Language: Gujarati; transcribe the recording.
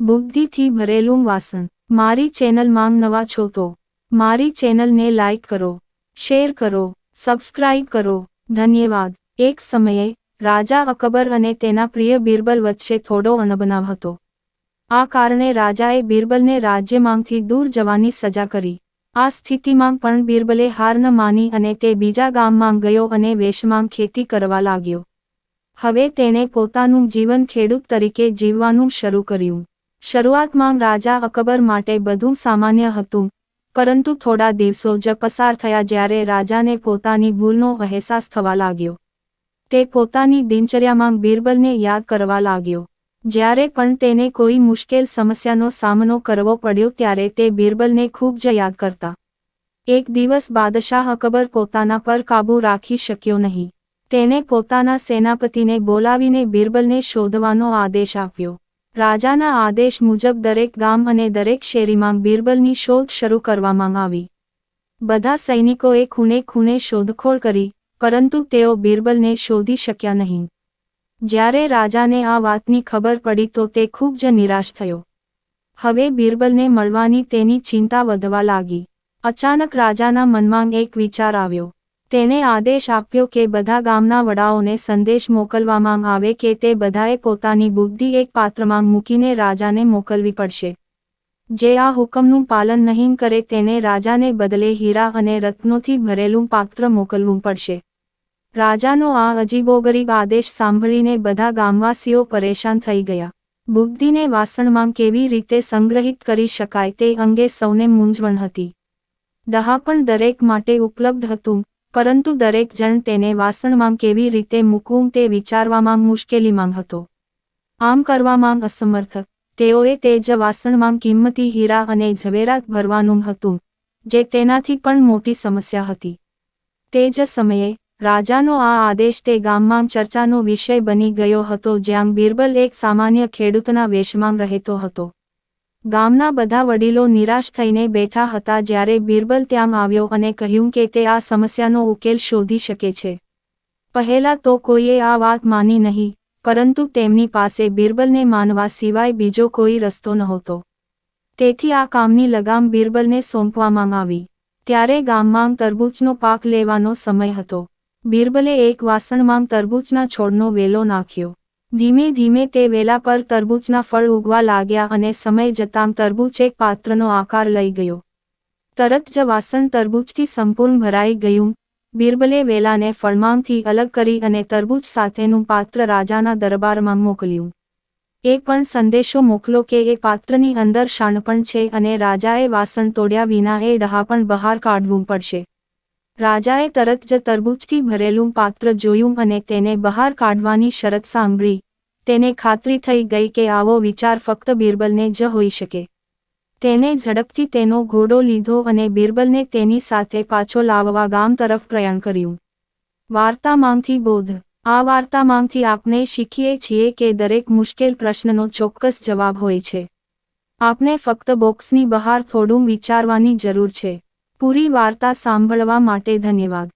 બુદ્ધિથી ભરેલું વાસણ. મારી ચેનલમાં નવા છો તો મારી ચેનલને લાઈક કરો, શેર કરો, સબસ્ક્રાઇબ કરો. ધન્યવાદ. એક સમયે રાજા અકબર અને તેના પ્રિય બિરબલ વચ્ચે થોડો અણબનાવ હતો. આ કારણે રાજાએ બિરબલને રાજ્યમાંથી દૂર જવાની સજા કરી. આ સ્થિતિમાં પણ બિરબલે હાર ન માની અને તે બીજા ગામમાં ગયો અને વેશમાં ખેતી કરવા લાગ્યો. હવે તેણે પોતાનું જીવન ખેડૂત તરીકે જીવવાનું શરૂ કર્યું. શરૂઆતમાં રાજા અકબર માટે બધું સામાન્ય હતું, પરંતુ થોડા દિવસો જ પસાર થયા જ્યારે રાજાને પોતાની ભૂલનો અહેસાસ થવા લાગ્યો. તે પોતાની દિનચર્યામાં બિરબલને યાદ કરવા લાગ્યો. જ્યારે પણ તેને કોઈ મુશ્કેલ સમસ્યાનો સામનો કરવો પડ્યો ત્યારે તે બિરબલને ખૂબ જ યાદ કરતા. એક દિવસ બાદશાહ અકબર પોતાના પર કાબૂ રાખી શક્યો નહીં. તેણે પોતાના સેનાપતિને બોલાવીને બિરબલને શોધવાનો આદેશ આપ્યો. રાજાના આદેશ મુજબ દરેક ગામ અને દરેક શેરીમાં બિરબલની શોધ શરૂ કરવામાં આવી. બધા સૈનિકોએ ખૂણે ખૂણે શોધખોળ કરી, પરંતુ તેઓ બિરબલને શોધી શક્યા નહીં. જ્યારે રાજાને આ વાતની ખબર પડી તો તે ખૂબ જ નિરાશ થયો. હવે બિરબલને મળવાની તેની ચિંતા વધવા લાગી. અચાનક રાજાના મનમાં એક વિચાર આવ્યો. તેણે આદેશ આપ્યો કે બધા ગામના વડાઓને સંદેશ મોકલવામાં આવે કે તે બધાએ પોતાની બુદ્ધિ એક પાત્રમાં મૂકીને રાજાને મોકલવી પડશે. જે આ હુકમનું પાલન નહીં કરે તેને રાજાને બદલે હીરા અને રત્નોથી ભરેલું પાત્ર મોકલવું પડશે. રાજાનો આ અજીબોગરીબ આદેશ સાંભળીને બધા ગામવાસીઓ પરેશાન થઈ ગયા. બુદ્ધિને વાસણમાં કેવી રીતે સંગ્રહિત કરી શકાય તે અંગે સૌને મૂંઝવણ હતી. ડહાપણ દરેક માટે ઉપલબ્ધ હતું, પરંતુ દરેક જણ તેને વાસણમાં કેવી રીતે મૂકવું તે વિચારવામાં મુશ્કેલીમાં હતો. આમ કરવામાં અસમર્થ, તેઓએ તે જ વાસણમાં કિંમતી હીરા અને ઝવેરાત ભરવાનું હતું, જે તેનાથી પણ મોટી સમસ્યા હતી. તે જ સમયે રાજાનો આ આદેશ તે ગામમાં ચર્ચાનો વિષય બની ગયો હતો જ્યાં બિરબલ એક સામાન્ય ખેડૂતના વેશમાં રહેતો હતો. ગામના બધા વડીલો નિરાશ થઈને બેઠા હતા જ્યારે બિરબલ ત્યાં આવ્યો અને કહ્યું કે તે આ સમસ્યાનો ઉકેલ શોધી શકે છે. પહેલા તો કોઈએ આ વાત માની નહીં, પરંતુ તેમની પાસે બિરબલને માનવા સિવાય બીજો કોઈ રસ્તો નહોતો. તેથી આ કામની લગામ બિરબલને સોંપવામાં આવી. ત્યારે ગામમાં તરબૂચનો પાક લેવાનો સમય હતો. બિરબલે એક વાસણમાં તરબૂચના છોડનો વેલો નાખ્યો. ધીમે ધીમે તે વેલા પર તરબૂચના ફળ ઉગવા લાગ્યા અને સમય જતાં તરબૂચ એક પાત્રનો આકાર લઈ ગયો. તરત જ વાસણ તરબૂચથી સંપૂર્ણ ભરાઈ ગયું. બિરબલે વેલાને ફળમાંથી અલગ કરી અને તરબૂચ સાથેનું પાત્ર રાજાના દરબારમાં મોકલ્યું. એ પણ સંદેશો મોકલો કે એ પાત્રની અંદર શાણપણ છે અને રાજાએ વાસણ તોડ્યા વિના એ ડહાપણ બહાર કાઢવું પડશે. રાજાએ તરત જ તરબૂચથી ભરેલું પાત્ર જોયું અને તેને બહાર કાઢવાની શરત સાંભળી. તેને ખાતરી થઈ ગઈ કે આવો વિચાર ફક્ત બિરબલને જ હોઈ શકે. તેણે ઝડપથી તેનો ઘોડો લીધો અને બિરબલને તેની સાથે પાછો લાવવા ગામ તરફ પ્રયાણ કર્યું. વાર્તામાંથી બોધ. આ વાર્તામાંથી આપણે શીખીએ છીએ કે દરેક મુશ્કેલ પ્રશ્નનો ચોક્કસ જવાબ હોય છે. આપણે ફક્ત બોક્સની બહાર થોડું વિચારવાની જરૂર છે. પૂરી વાર્તા સાંભળવા માટે ધન્યવાદ.